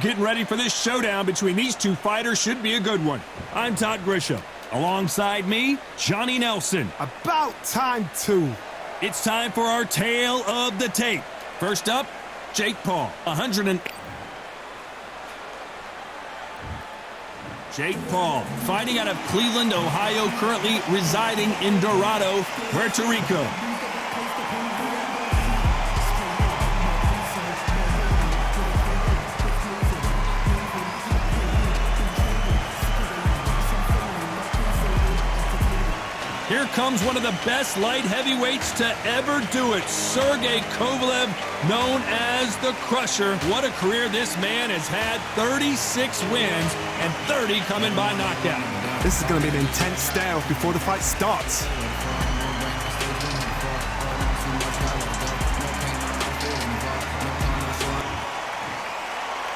Getting ready for this showdown between these two fighters should be a good one. I'm Todd Grisham. Alongside me, Johnny Nelson. About time, too. It's time for our tale of the tape. First up, Jake Paul, Jake Paul, fighting out of Cleveland, Ohio, currently residing in Dorado, Puerto Rico. Here comes one of the best light heavyweights to ever do it, Sergey Kovalev, known as the Crusher. What a career this man has had, 36 wins and 30 coming by knockout. This is going to be an intense standoff before the fight starts.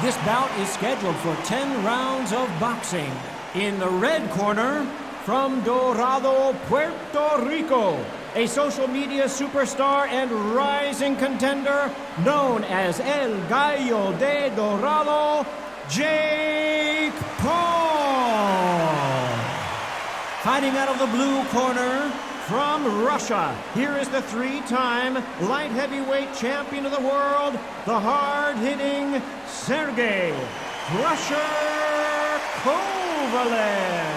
This bout is scheduled for 10 rounds of boxing. In the red corner, from Dorado, Puerto Rico, a social media superstar and rising contender known as El Gallo de Dorado, Jake Paul. Fighting out of the blue corner, from Russia, here is the three-time light heavyweight champion of the world, the hard-hitting Sergey "Crusher" Kovalev.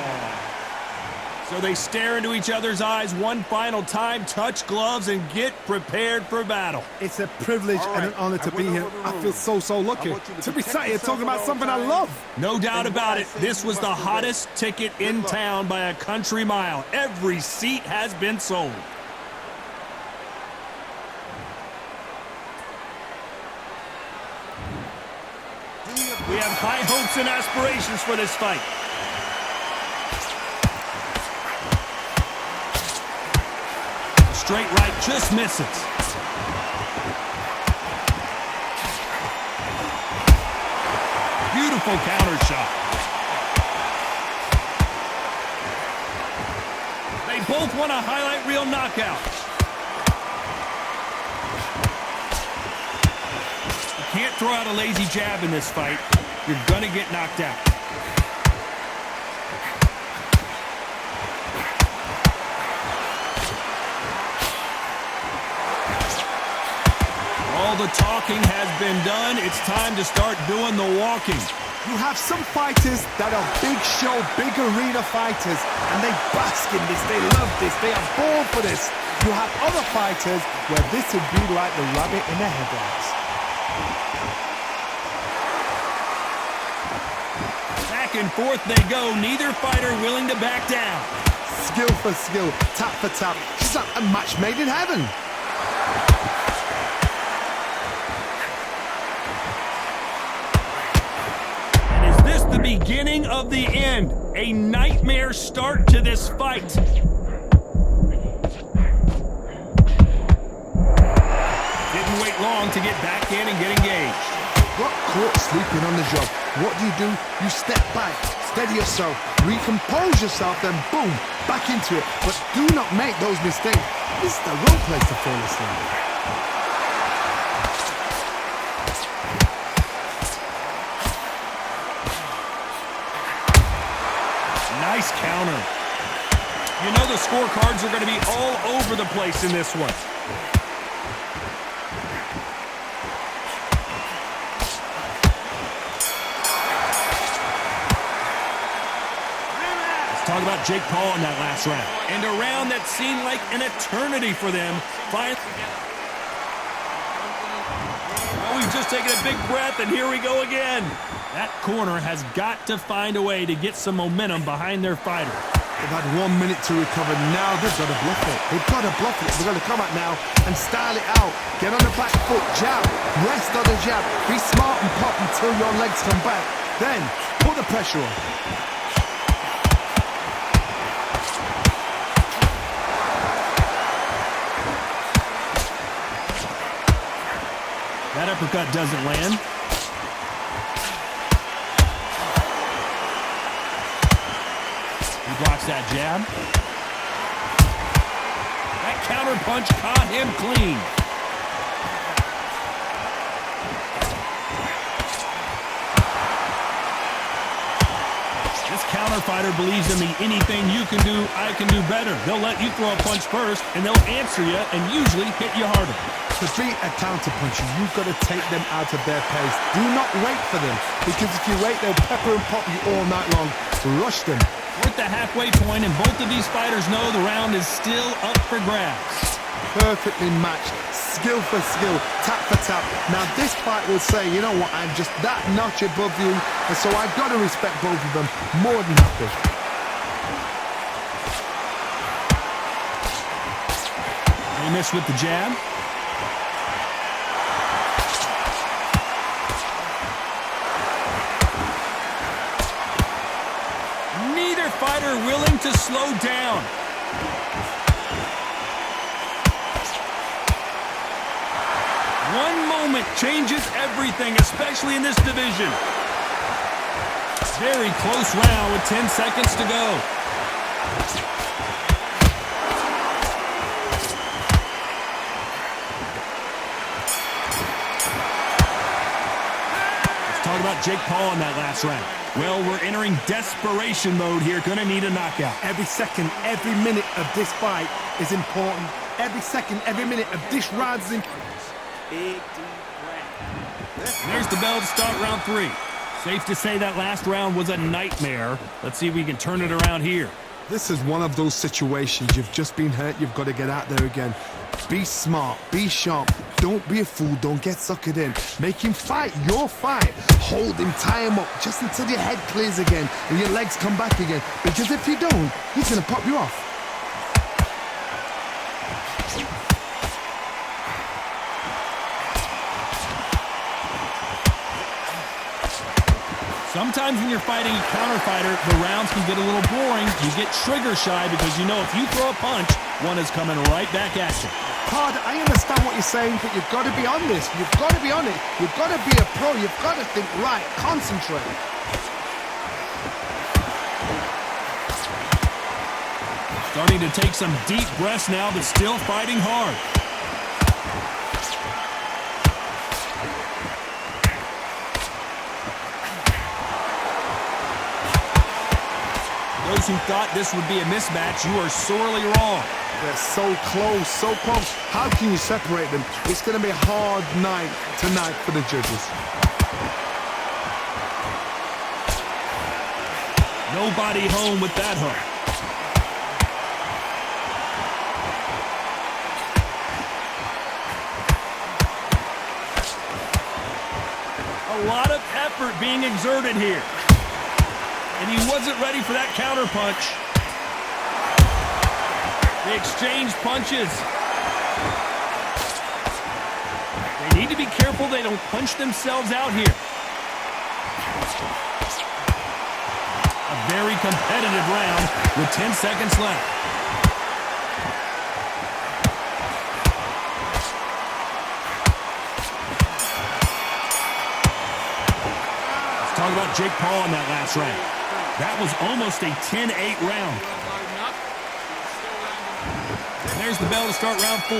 So they stare into each other's eyes one final time, touch gloves, and get prepared for battle. It's a privilege and an honor to be here. I feel so lucky to be sat here talking about something I love. No doubt about it, this was the hottest ticket in town by a country mile. Every seat has been sold. We have high hopes and aspirations for this fight. Straight right just misses. Beautiful counter shot. They both want a highlight reel knockout. You can't throw out a lazy jab in this fight. You're gonna get knocked out. All the talking has been done. It's time to start doing the walking. You have some fighters that are big show, big arena fighters, and they bask in this, they love this, they are born for this. You have other fighters where this would be like the rabbit in the headlights. Back and forth they go, neither fighter willing to back down. Skill for skill, tap for tap. It's like a match made in heaven. The beginning of the end. A nightmare start to this fight. Didn't wait long to get back in and get engaged. Got caught sleeping on the job. What do? You step back, steady yourself, recompose yourself, then boom, back into it. But do not make those mistakes. This is the wrong place to fall asleep. Nice counter. You know the scorecards are going to be all over the place in this one. Let's talk about Jake Paul in that last round. And a round that seemed like an eternity for them. Oh, we've just taken a big breath, and here we go again. That corner has got to find a way to get some momentum behind their fighter. They've had 1 minute to recover. Now they've got to bluff it. They've got to bluff it. They're going to come out now and style it out. Get on the back foot, jab, rest on the jab. Be smart and pop until your legs come back. Then put the pressure on. That uppercut doesn't land. He blocks that jab. That counter punch caught him clean. counter fighter believes in me. Anything you can do, I can do better. They'll let you throw a punch first, and they'll answer you and usually hit you harder. To beat a counter-puncher, you've got to take them out of their pace. Do not wait for them, because if you wait, they'll pepper and pop you all night long. Rush them. We're at the halfway point, and both of these fighters know the round is still up for grabs. Perfectly matched, skill for skill, tap for tap. Now this fight will say, you know what, I'm just that notch above you, and so I've got to respect both of them more than happy. They miss with the jab. Neither fighter willing to slow down. One moment changes everything, especially in this division. Very close round with 10 seconds to go. Let's talk about Jake Paul in that last round. Well, we're entering desperation mode here. Gonna need a knockout. Every second, every minute of this fight is important. Every second, every minute of this round is important. Big deep breath. There's the bell to start round 3. Safe to say that last round was a nightmare. Let's see if we can turn it around here. This is one of those situations. You've just been hurt. You've got to get out there again. Be smart. Be sharp. Don't be a fool. Don't get suckered in. Make him fight your fight. Hold him. Tie him up just until your head clears again and your legs come back again. Because if you don't, he's going to pop you off. Sometimes when you're fighting a counter fighter, the rounds can get a little boring. You get trigger shy because you know if you throw a punch, one is coming right back at you. Todd, I understand what you're saying, but you've got to be on this. You've got to be on it. You've got to be a pro. You've got to think right. Concentrate. Starting to take some deep breaths now, but still fighting hard. Those who thought this would be a mismatch, you are sorely wrong. They're so close, so close. How can you separate them? It's going to be a hard night tonight for the judges. Nobody home with that hook. A lot of effort being exerted here. And he wasn't ready for that counter punch. They exchanged punches. They need to be careful they don't punch themselves out here. A very competitive round with 10 seconds left. Let's talk about Jake Paul in that last round. That was almost a 10-8 round. There's the bell to start round 4.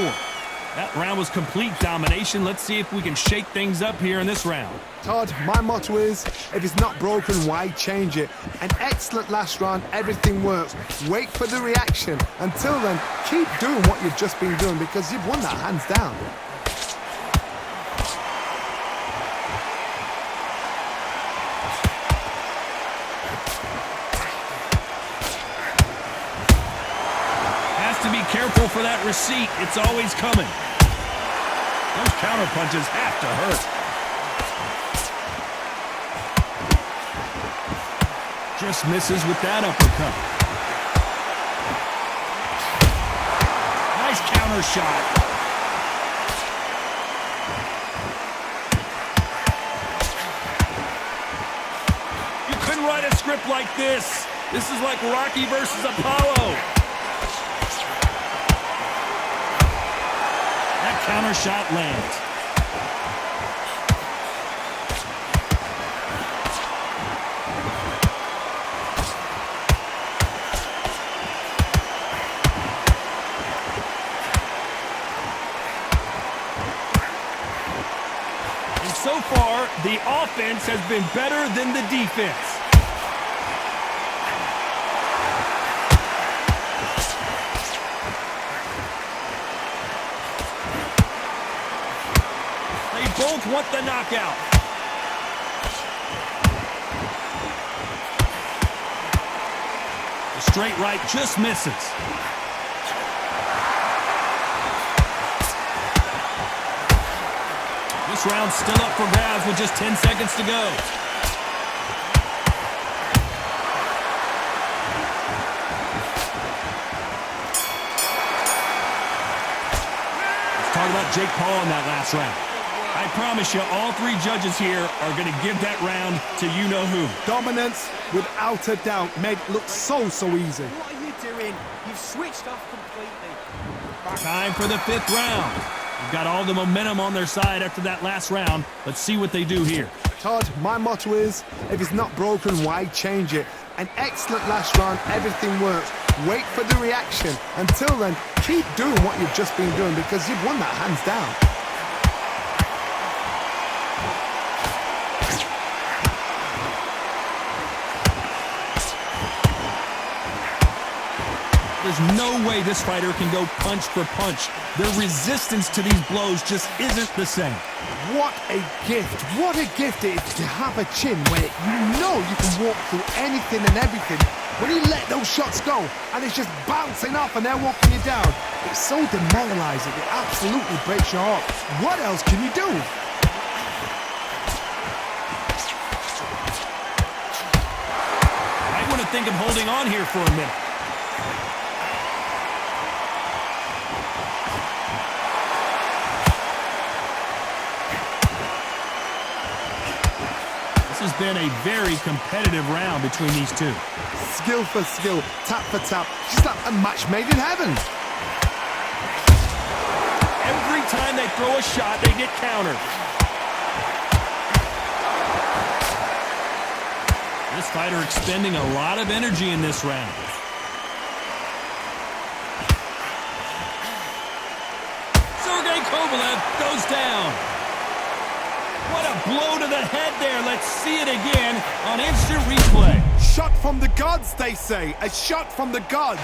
That round was complete domination. Let's see if we can shake things up here in this round. Todd, my motto is, if it's not broken, why change it? An excellent last round, everything works. Wait for the reaction. Until then, keep doing what you've just been doing because you've won that hands down. To be careful for that receipt. It's always coming. Those counter punches have to hurt. Just misses with that uppercut. Nice counter shot. You couldn't write a script like this. This is like Rocky versus Apollo. Counter shot lands. And so far, the offense has been better than the defense. both want the knockout. The straight right just misses. This round's still up for grabs with just 10 seconds to go. Let's talk about Jake Paul in that last round. I promise you, all three judges here are going to give that round to you-know-who. Dominance, without a doubt, made it look so easy. What are you doing? You've switched off completely. Time for the 5th round. They've got all the momentum on their side after that last round. Let's see what they do here. Todd, my motto is, if it's not broken, why change it? An excellent last round, everything works. Wait for the reaction. Until then, keep doing what you've just been doing because you've won that hands down. There's no way this fighter can go punch for punch. Their resistance to these blows just isn't the same. What a gift. What a gift it is to have a chin where you know you can walk through anything and everything. When you let those shots go and it's just bouncing off and they're walking you down, it's so demoralizing. It absolutely breaks your heart. What else can you do? I want to think of holding on here for a minute. This has been a very competitive round between these two. Skill for skill, tap for tap, just like a match made in heaven. Every time they throw a shot, they get countered. This fighter expending a lot of energy in this round. Sergey Kovalev goes down. What a blow to the head there. Let's see it again on instant replay. Shot from the gods, they say. A shot from the gods.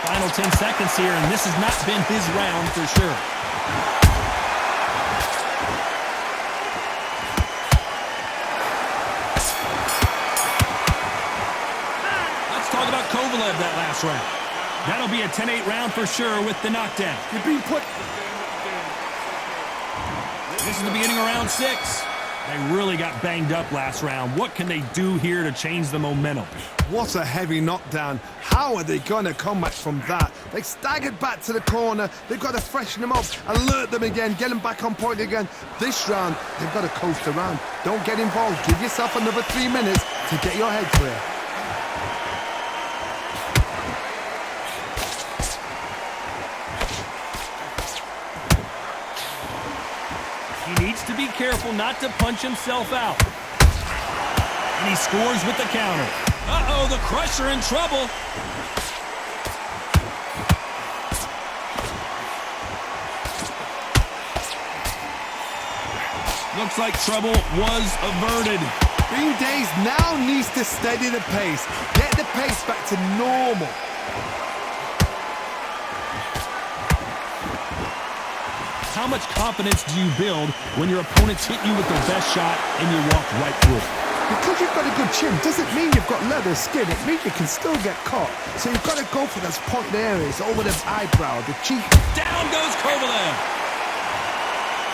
Final 10 seconds here, and this has not been his round for sure. Let's talk about Kovalev that last round. That'll be a 10-8 round for sure with the knockdown. You've been put... This is the beginning of round 6. They really got banged up last round. What can they do here to change the momentum? What a heavy knockdown. How are they going to come back from that? They staggered back to the corner. They've got to freshen them up, alert them again, get them back on point again. This round, they've got to coast around. Don't get involved. Give yourself another 3 minutes to get your head clear. He needs to be careful not to punch himself out. And he scores with the counter. Uh-oh, the Crusher in trouble. Looks like trouble was averted. Bean Days now needs to steady the pace. Get the pace back to normal. How much confidence do you build when your opponents hit you with the best shot and you walk right through it? Because you've got a good chin doesn't mean you've got leather skin. It means you can still get caught. So you've got to go for those pointed areas over the eyebrow, the cheek. Down goes Kovalev.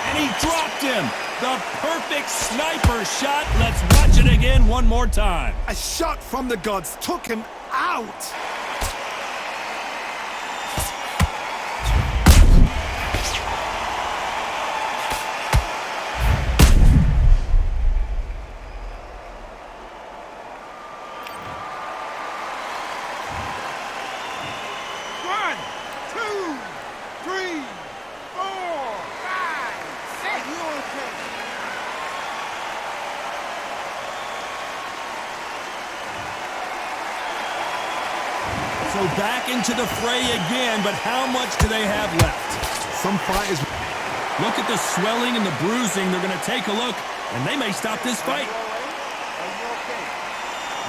And he dropped him. The perfect sniper shot. Let's watch it again one more time. A shot from the gods took him out. So back into the fray again, but how much do they have left? Some fighters... Look at the swelling and the bruising. They're going to take a look, and they may stop this fight.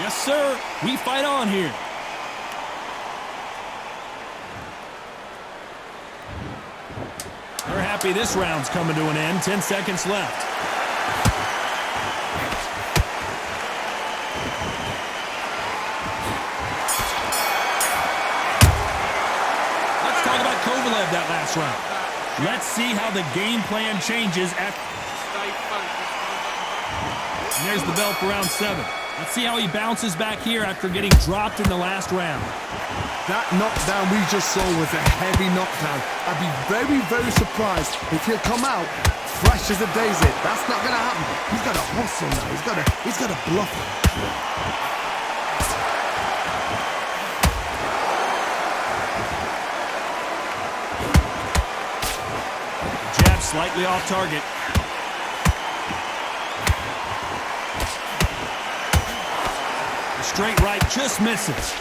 Yes, sir. We fight on here. They're happy this round's coming to an end. 10 seconds left. Let's talk about Kovalev that last round. Let's see how the game plan changes after... And there's the bell for round 7. Let's see how he bounces back here after getting dropped in the last round. That knockdown we just saw was a heavy knockdown. I'd be very, very surprised if he'll come out fresh as a daisy. That's not going to happen. He's got to hustle now. He's got to bluff it. Slightly off target. The straight right just misses.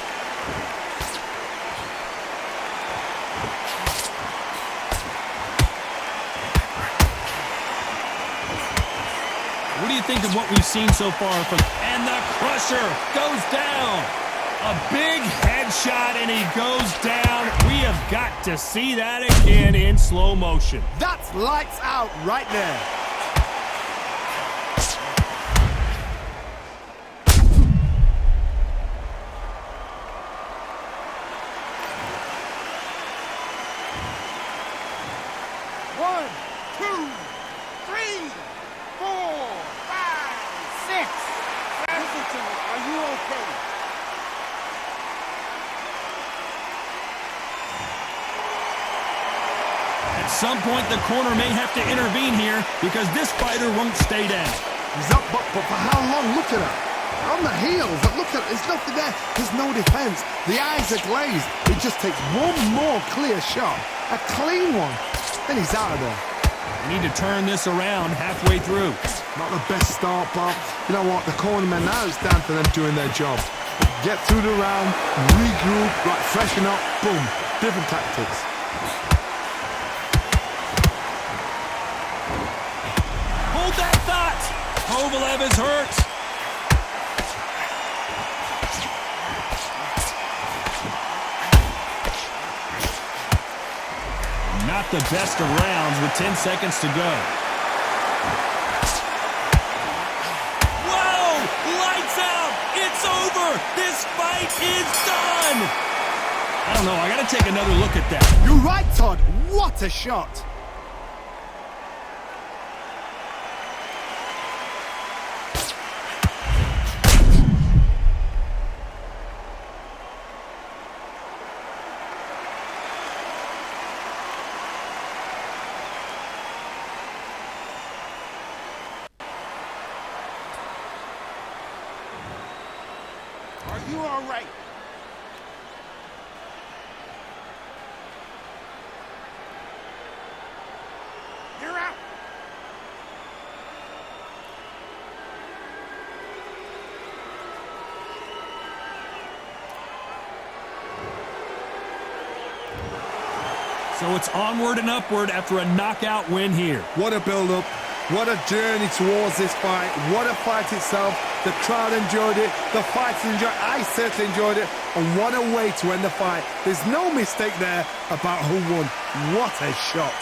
What do you think of what we've seen so far from... And the crusher goes down. A big headshot, and he goes down. We have got to see that again in slow motion. That's lights out right there. One, two, three, 4, 5, 6. Listen to me. Are you okay? At some point, the corner may have to intervene here because this fighter won't stay down. He's up, but for how long? Look at her. On the heels. Look at it. There's nothing there. There's no defense. The eyes are glazed. It just takes one more clear shot. A clean one. Then he's out of there. We need to turn this around halfway through. Not the best start, but you know what? The cornermen, now it's down to them doing their job. Get through the round, regroup, right, freshen up, boom. Different tactics. Hold that thought. Kovalev is hurt. Not the best of rounds with 10 seconds to go. Whoa! Lights out! It's over! This fight is done! I don't know. I got to take another look at that. You're right, Todd. What a shot. Are you all right? You're out. So it's onward and upward after a knockout win here. What a build-up. What a journey towards this fight. What a fight itself. The crowd enjoyed it. The fighters enjoyed it. I certainly enjoyed it. And what a way to end the fight. There's no mistake there about who won. What a shot.